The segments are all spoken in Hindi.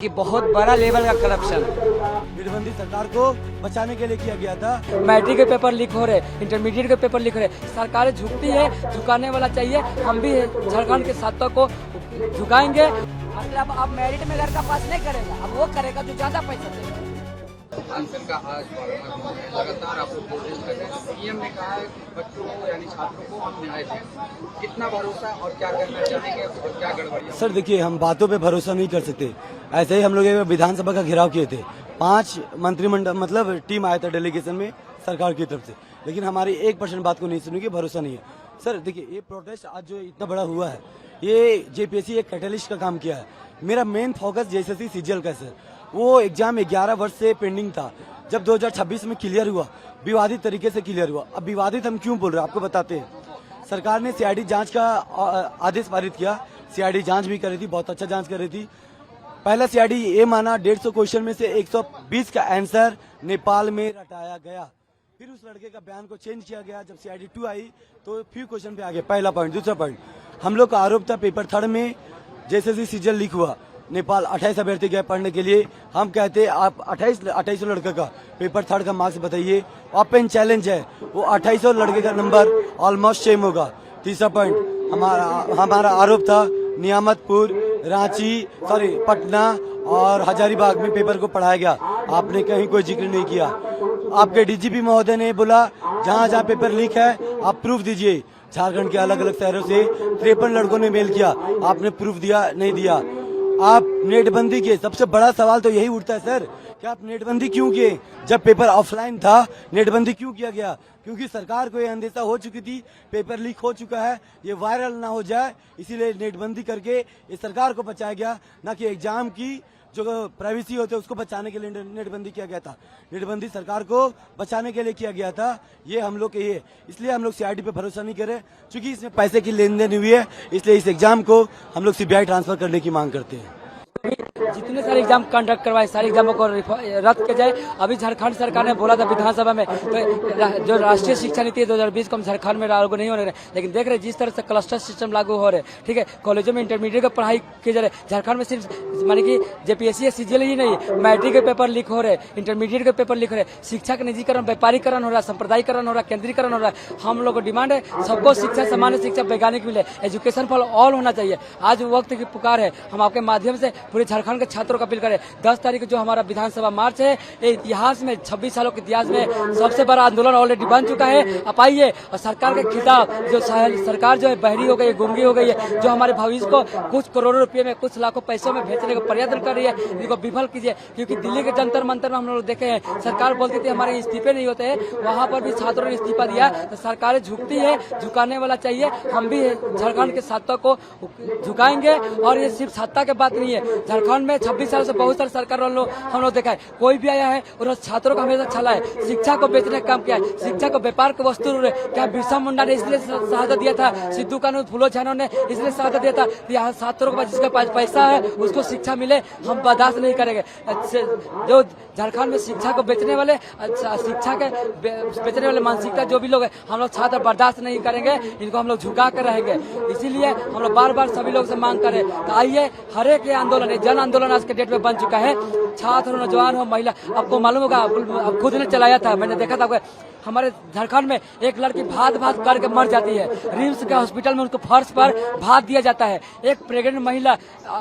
कि बहुत बड़ा लेवल का करप्शन नोटबंदी सरकार को बचाने के लिए किया गया था। मैट्रिक के पेपर लीक हो रहे, इंटरमीडिएट के पेपर लीक हो रहे, सरकारें झुकती है, झुकाने वाला चाहिए। हम भी झारखंड के छात्रों को झुकाएंगे। मतलब अब मेरिट में लड़का पास नहीं करेगा, अब वो करेगा जो ज्यादा पैसा देगा। आंसर का आज लगातार आप लोग प्रोटेस्ट कर रहे हैं। सीएम ने कहा है कि बच्चों को यानी छात्रों को हम न्याय दें, कितना भरोसा और क्या करना चाहेंगे और क्या गड़बड़ी? सर देखिए, हम बातों पे भरोसा नहीं कर सकते। ऐसे ही हम लोग विधानसभा का घेराव किए थे, 5 मंत्रिमंडल मतलब टीम आया था डेलीगेशन में सरकार की तरफ से, लेकिन हमारी 1% बात को नहीं सुनी कि भरोसा नहीं है। सर देखिए, ये प्रोटेस्ट आज जो इतना बड़ा हुआ है, ये जेपीएससी एक कैटलिस्ट का काम किया है। मेरा मेन फोकस जेएसएससी सीजीएल का है सर। वो एग्जाम 11 वर्ष से पेंडिंग था, जब 2026 में क्लियर हुआ, विवादित तरीके से क्लियर हुआ। अब विवादित हम क्यों बोल रहे हैं आपको बताते हैं। सरकार ने सीआईडी जांच का आदेश पारित किया, सीआईडी जांच भी कर रही थी, बहुत अच्छा जांच कर रही थी। पहला सीआईडी ये माना 150 क्वेश्चन में से 120 का आंसर नेपाल में रटाया गया। फिर उस लड़के का बयान को चेंज किया गया। जब सीआईडी 2 आई तो फ्यू क्वेश्चन पे आ गया। पहला पॉइंट। दूसरा पॉइंट, हम लोग का आरोप था पेपर 3 में जैसे सीजीएल लीक हुआ, नेपाल 28 अभ्यर्थी गए पढ़ने के लिए। हम कहते आप 2800 लड़के का पेपर 3 का मार्क्स बताइए। ओपन चैलेंज है, वो 2800 लड़के का नंबर ऑलमोस्ट सेम होगा। तीसरा पॉइंट, हमारा आरोप था नियामतपुर, रांची, पटना और हजारीबाग में पेपर को पढ़ाया गया। आपने कहीं कोई जिक्र नहीं किया। आपके डीजीपी महोदय ने बोला जहाँ जहाँ पेपर लीक है आप प्रूफ दीजिए। झारखंड के अलग अलग शहरों से 53 लड़कों ने मेल किया, आपने प्रूफ दिया नहीं दिया। आप नेटबंदी के सबसे बड़ा सवाल तो यही उठता है सर कि आप नेटबंदी क्यों किए? जब पेपर ऑफलाइन था नेटबंदी क्यों किया गया? क्योंकि सरकार को ये अंदेशा हो चुकी थी पेपर लीक हो चुका है, ये वायरल ना हो जाए, इसीलिए नेटबंदी करके ये सरकार को बचाया गया, ना कि एग्जाम की जो प्राइवेसी होते है उसको बचाने के लिए नेटबंदी किया गया था। नेटबंदी सरकार को बचाने के लिए किया गया था। ये हम लोग के इसलिए हम लोग सीआईडी पे भरोसा नहीं करे, क्योंकि इसमें पैसे की लेन देन हुई है। इसलिए इस एग्जाम को हम लोग सीबीआई ट्रांसफर करने की मांग करते हैं। जितने सारे एग्जाम कंडक्ट करवाए, सारे एग्जामों को रद्द किया जाए। अभी झारखंड सरकार ने बोला था विधानसभा में, तो जो राष्ट्रीय शिक्षा नीति 2020 को हम झारखंड में लागू नहीं होने रहे, लेकिन देख रहे जिस तरह से क्लस्टर सिस्टम लागू हो रहे, ठीक है, कॉलेजों में इंटरमीडिएट की पढ़ाई की जा रही है। झारखंड में सिर्फ मानी कि जेपीएससी सीजीएल ही नहीं, मैट्रिक के पेपर लीक हो रहे, इंटरमीडिएट के पेपर लीक हो रहे, शिक्षा का निजीकरण, व्यापारीकरण हो रहा है, सांप्रदायिकरण हो रहा है, केंद्रीकरण हो रहा है। हम लोग को डिमांड है सबको शिक्षा, सामान्य शिक्षा वैज्ञानिक मिले, एजुकेशन फॉर ऑल होना चाहिए। आज वक्त की पुकार है, हम आपके माध्यम से पूरे झारखंड के छात्रों को अपील करें। 10 तारीख को जो हमारा विधानसभा मार्च है, इतिहास में 26 सालों के इतिहास में सबसे बड़ा आंदोलन ऑलरेडी बन चुका है। आप आइए और सरकार के खिलाफ, जो सरकार जो है बहरी हो गई है, गुंगी हो गई है, जो हमारे भविष्य को कुछ करोड़ों रुपए में, कुछ लाखों पैसों में बेचने का प्रयत्न कर रही है, इनको विफल कीजिए। क्योंकि दिल्ली के जंतर मंतर में हम लोग देखे हैं, सरकार बोलती थी हमारे इस्तीफे नहीं होते हैं, वहाँ पर भी छात्रों ने इस्तीफा दिया। तो सरकारें झुकती है, झुकाने वाला चाहिए। हम भी झारखंड के छात्रों को झुकाएंगे। और ये सिर्फ सत्ता के बात नहीं है, झारखंड में 26 साल से बहुत सारे सरकार हम लोग देखा है, कोई भी आया है उन्होंने छात्रों का हमेशा छला है, शिक्षा को बेचने का काम किया है, शिक्षा को व्यापार की वस्तु। क्या बिरसा मुंडा ने इसलिए शहादत दिया था, सिद्धू कानून, फूलो झानो ने इसलिए शहादत दिया था, यहाँ छात्रों के पास जिसके पास पैसा है उसको शिक्षा मिले, हम बर्दाश्त नहीं करेंगे। जो झारखंड में शिक्षा को बेचने वाले, शिक्षा के बेचने वाले मानसिकता जो भी लोग है, हम लोग छात्र बर्दाश्त नहीं करेंगे, इनको हम लोग झुका कर रहेंगे। इसीलिए हम लोग बार बार सभी लोग से मांग करें, तो आइए हर एक आंदोलन, जन आंदोलन आज के डेट में बन चुका है। छात्र हो, नौजवान हो, महिला, आपको मालूम होगा, आप खुद ने चलाया था, मैंने देखा था। हमारे झारखंड में एक लड़की भात करके मर जाती है, रिम्स के हॉस्पिटल में उनको फर्श पर भात दिया जाता है। एक प्रेग्नेंट महिला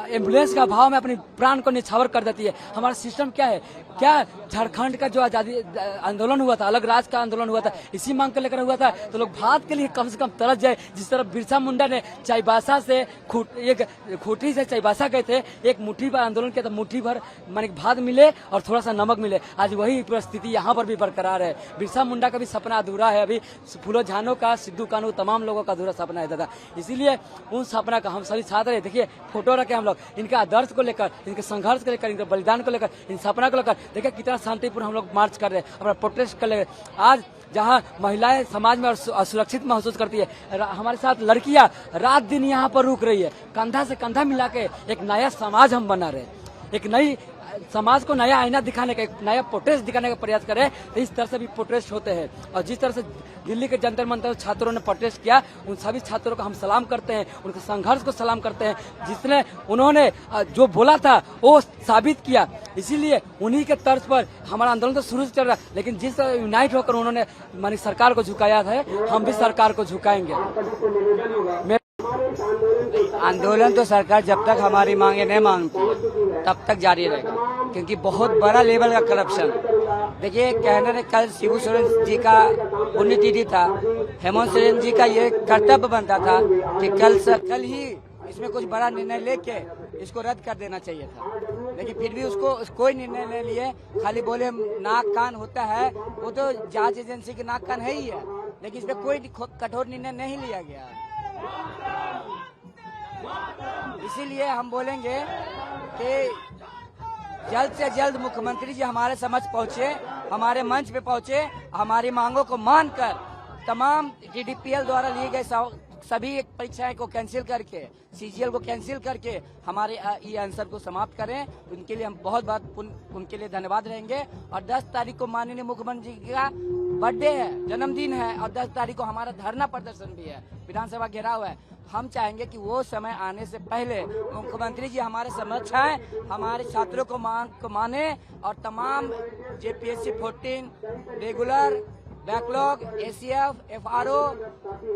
एम्बुलेंस का अभाव में अपनी प्राण को निछावर कर देती है। हमारा सिस्टम क्या है? क्या झारखंड का जो आजादी आंदोलन हुआ था, अलग राज्य का आंदोलन हुआ था, इसी मांग को लेकर हुआ था। तो लोग भात के लिए कम से कम तरस जाए। जिस तरह बिरसा मुंडा ने चाईबासा से खूंटी से चाईबासा गए थे, एक मुट्ठी भर आंदोलन किया था, मुट्ठी भर माने भात मिले और थोड़ा सा नमक मिले। आज वही परिस्थिति यहाँ पर भी बरकरार है। बिरसा मुंडा का भी सपना अधूरा है, अभी फूलो झानो का, सिद्धू कानू, तमाम लोगों का अधूरा सपना है दादा। इसीलिए उन सपना का हम सभी छात्र, देखिए फोटो रखे हम लोग, इनके आदर्श को लेकर, इनके संघर्ष को लेकर, इनके बलिदान को लेकर, इन सपना को लेकर, देखिए कितना शांतिपूर्ण हम लोग मार्च कर रहे हैं, अपना प्रोटेस्ट कर रहे हैं। आज जहाँ महिलाएं समाज में असुरक्षित महसूस करती है, हमारे साथ लड़कियां रात दिन यहाँ पर रुक रही है, कंधा से कंधा मिला के एक नया समाज हम बना रहे हैं। एक नई समाज को नया आईना दिखाने का, एक नया प्रोटेस्ट दिखाने का प्रयास करे, तो इस तरह से भी प्रोटेस्ट होते हैं। और जिस तरह से दिल्ली के जंतर मंतर छात्रों ने प्रोटेस्ट किया, उन सभी छात्रों को हम सलाम करते हैं, उनके संघर्ष को सलाम करते हैं, जिसने उन्होंने जो बोला था वो साबित किया। इसीलिए उन्हीं के तर्ज पर हमारा आंदोलन तो शुरू से चल रहा है, लेकिन जिस तरह यूनाइट होकर उन्होंने मानी सरकार को झुकाया है, हम भी सरकार को झुकाएंगे। आंदोलन तो सरकार जब तक हमारी मांगे नहीं मांगती तब तक जारी रहेगा, क्योंकि बहुत बड़ा लेवल का करप्शन है। देखिए, कहने ने कल शिबू सोरेन जी का पुण्यतिथि था, हेमंत सोरेन जी का ये कर्तव्य बनता था कि कल ही इसमें कुछ बड़ा निर्णय लेके इसको रद्द कर देना चाहिए था, लेकिन फिर भी उसको कोई निर्णय नहीं लिए। खाली बोले नाक कान होता है, वो तो जांच एजेंसी की नाक कान है ही है, लेकिन इसमें कोई कठोर निर्णय नहीं लिया गया। इसीलिए हम बोलेंगे कि जल्द से जल्द मुख्यमंत्री जी हमारे समझ पहुंचे, हमारे मंच पे पहुंचे, हमारी मांगों को मानकर तमाम DDPL द्वारा लिए गए सभी परीक्षाएं को कैंसिल करके, CGL को कैंसिल करके हमारे ये आंसर को समाप्त करें। उनके लिए हम बहुत उनके लिए धन्यवाद रहेंगे। और 10 तारीख को माननीय मुख्यमंत्री जी का बर्थडे है, जन्मदिन है, और 10 तारीख को हमारा धरना प्रदर्शन भी है, विधानसभा घेराव है। हम चाहेंगे कि वो समय आने से पहले मुख्यमंत्री जी हमारे समक्ष आए, हमारे छात्रों को माने और तमाम JPSC 14 regular, backlog, ACF, FRO,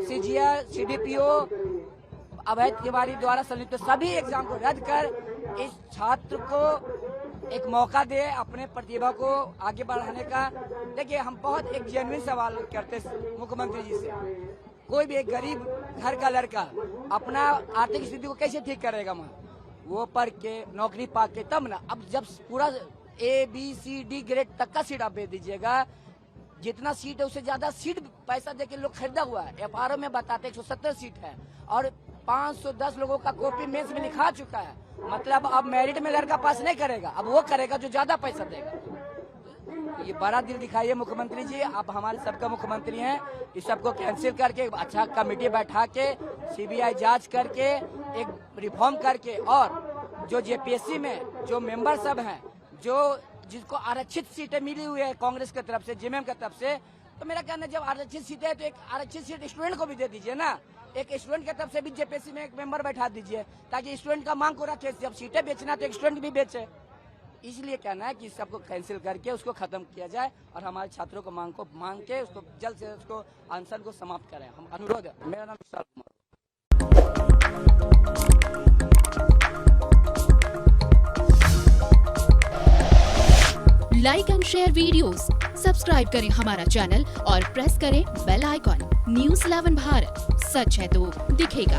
CGL, CDPO, अवैध तिवारी द्वारा संयुक्त सभी एग्जाम को रद्द कर इस छात्र को एक मौका दे अपने प्रतिभा को आगे बढ़ाने का। देखिए, हम बहुत एक जेन्युइन सवाल करते मुख्यमंत्री जी से, कोई भी एक गरीब घर का लड़का अपना आर्थिक स्थिति को कैसे ठीक करेगा? वो पढ़ के नौकरी पा के तब ना। अब जब पूरा ABCD ग्रेड तक का सीट आप दे दीजिएगा, जितना सीट है उससे ज्यादा सीट पैसा देके लोग खरीदा हुआ है। FRO में बताते 170 सीट है और 510 लोगों का कॉपी मेंस में लिखा चुका है। मतलब अब मेरिट में लड़का पास नहीं करेगा, अब वो करेगा जो ज्यादा पैसा देगा। ये बड़ा दिल दिखाइए मुख्यमंत्री जी, आप हमारे सबका मुख्यमंत्री हैं। इस सबको कैंसिल करके अच्छा कमेटी बैठा के CBI जांच करके एक रिफॉर्म करके, और जो JPSC में जो मेंबर सब हैं, जो जिसको आरक्षित सीटें मिली हुई है कांग्रेस की तरफ से, JMM की तरफ से, तो मेरा कहना है जब आरक्षित सीटें है तो एक आरक्षित सीट स्टूडेंट को भी दे दीजिए ना। एक स्टूडेंट की तरफ से भी JPSC में एक मेंबर बैठा दीजिए, ताकि स्टूडेंट का मांग को रखे। जब सीटें बेचना तो एक स्टूडेंट भी बेचे। इसलिए कहना है कि सबको कैंसिल करके उसको खत्म किया जाए और हमारे छात्रों को मांग के उसको जल्द से उसको आंसर को समाप्त करें। हम अनुरोध है। मेरा नाम Vishal Kumar. Like and share videos, subscribe करें हमारा चैनल और प्रेस करें बेल आइकॉन। News 11 भारत, सच है तो दिखेगा।